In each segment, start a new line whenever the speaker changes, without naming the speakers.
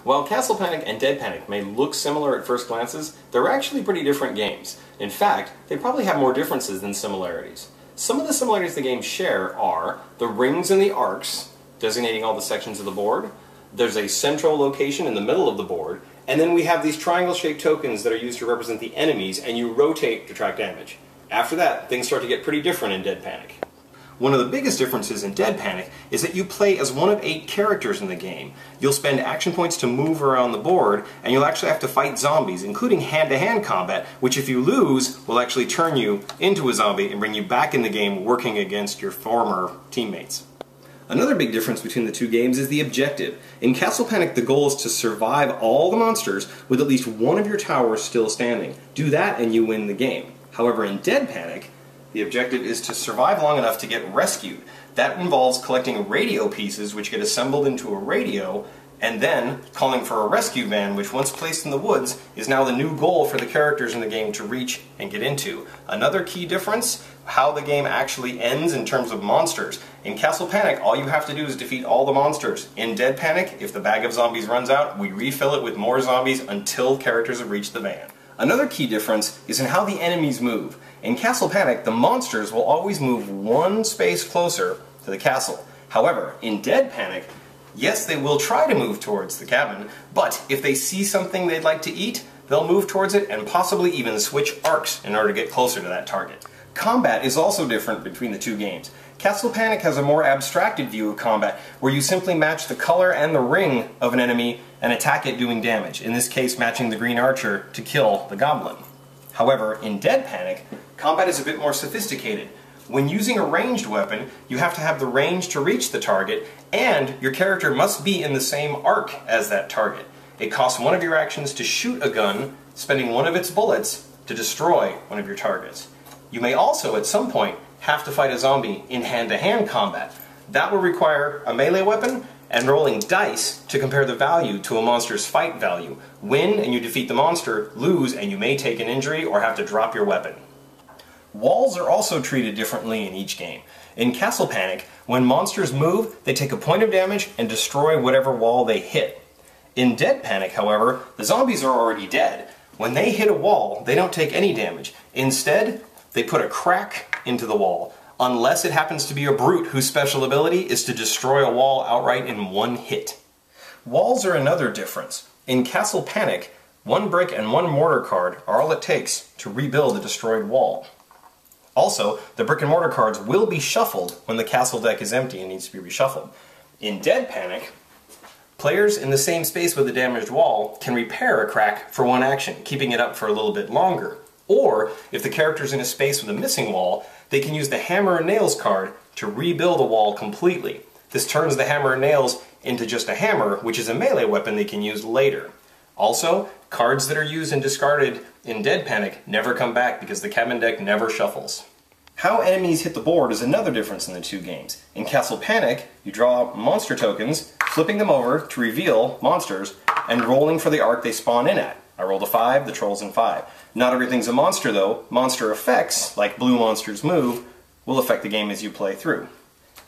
While Castle Panic and Dead Panic may look similar at first glances, they're actually pretty different games. In fact, they probably have more differences than similarities. Some of the similarities the games share are the rings and the arcs, designating all the sections of the board. There's a central location in the middle of the board, and then we have these triangle-shaped tokens that are used to represent the enemies, and you rotate to track damage. After that, things start to get pretty different in Dead Panic. One of the biggest differences in Dead Panic is that you play as one of 8 characters in the game. You'll spend action points to move around the board, and you'll actually have to fight zombies, including hand-to-hand combat, which if you lose, will actually turn you into a zombie and bring you back in the game working against your former teammates. Another big difference between the two games is the objective. In Castle Panic, the goal is to survive all the monsters with at least one of your towers still standing. Do that and you win the game. However, in Dead Panic, the objective is to survive long enough to get rescued. That involves collecting radio pieces which get assembled into a radio, and then calling for a rescue van, which once placed in the woods is now the new goal for the characters in the game to reach and get into. Another key difference, how the game actually ends in terms of monsters. In Castle Panic, all you have to do is defeat all the monsters. In Dead Panic, if the bag of zombies runs out, we refill it with more zombies until characters have reached the van. Another key difference is in how the enemies move. In Castle Panic, the monsters will always move one space closer to the castle. However, in Dead Panic, yes, they will try to move towards the cabin, but if they see something they'd like to eat, they'll move towards it and possibly even switch arcs in order to get closer to that target. Combat is also different between the two games. Castle Panic has a more abstracted view of combat, where you simply match the color and the ring of an enemy and attack it doing damage, in this case matching the green archer to kill the goblin. However, in Dead Panic, combat is a bit more sophisticated. When using a ranged weapon, you have to have the range to reach the target, and your character must be in the same arc as that target. It costs one of your actions to shoot a gun, spending one of its bullets to destroy one of your targets. You may also, at some point, have to fight a zombie in hand-to-hand combat. That will require a melee weapon and rolling dice to compare the value to a monster's fight value. Win and you defeat the monster, lose and you may take an injury or have to drop your weapon. Walls are also treated differently in each game. In Castle Panic, when monsters move, they take a point of damage and destroy whatever wall they hit. In Dead Panic, however, the zombies are already dead. When they hit a wall, they don't take any damage. Instead, they put a crack into the wall, unless it happens to be a brute whose special ability is to destroy a wall outright in one hit. Walls are another difference. In Castle Panic, 1 brick and 1 mortar card are all it takes to rebuild a destroyed wall. Also, the brick and mortar cards will be shuffled when the castle deck is empty and needs to be reshuffled. In Dead Panic, players in the same space with a damaged wall can repair a crack for 1 action, keeping it up for a little bit longer. Or, if the character's in a space with a missing wall, they can use the Hammer and Nails card to rebuild a wall completely. This turns the Hammer and Nails into just a hammer, which is a melee weapon they can use later. Also, cards that are used and discarded in Dead Panic never come back because the cabin deck never shuffles. How enemies hit the board is another difference in the two games. In Castle Panic, you draw monster tokens, flipping them over to reveal monsters, and rolling for the arc they spawn in at. I rolled a 5, the troll's in 5. Not everything's a monster though. Monster effects, like blue monsters move, will affect the game as you play through.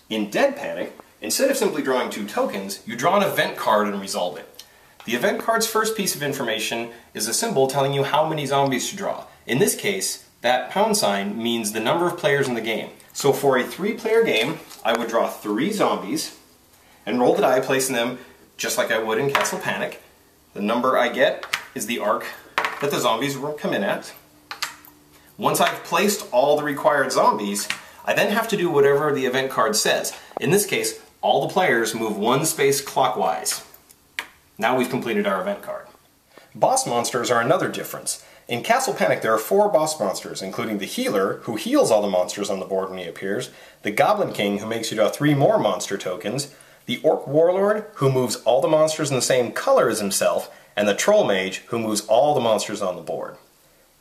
In Dead Panic, instead of simply drawing 2 tokens, you draw an event card and resolve it. The event card's first piece of information is a symbol telling you how many zombies to draw. In this case, that # means the number of players in the game. So for a 3-player game, I would draw 3 zombies and roll the die, placing them just like I would in Castle Panic. The number I get is the arc that the zombies will come in at. Once I've placed all the required zombies, I then have to do whatever the event card says. In this case, all the players move 1 space clockwise. Now we've completed our event card. Boss monsters are another difference. In Castle Panic there are 4 boss monsters, including the Healer, who heals all the monsters on the board when he appears, the Goblin King, who makes you draw 3 more monster tokens, the Orc Warlord, who moves all the monsters in the same color as himself, and the Troll Mage, who moves all the monsters on the board.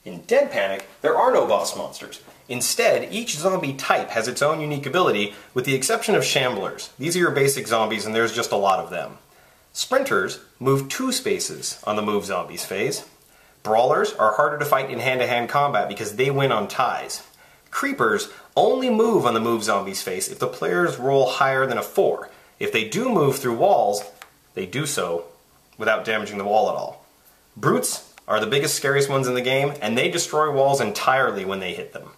In Dead Panic, there are no boss monsters. Instead, each zombie type has its own unique ability, with the exception of Shamblers. These are your basic zombies, and there's just a lot of them. Sprinters move 2 spaces on the Move Zombies phase. Brawlers are harder to fight in hand-to-hand combat because they win on ties. Creepers only move on the Move Zombies phase if the players roll higher than a 4. If they do move through walls, they do so
without damaging the wall at all. Brutes are the biggest, scariest ones in the game, and they destroy walls entirely when they hit them.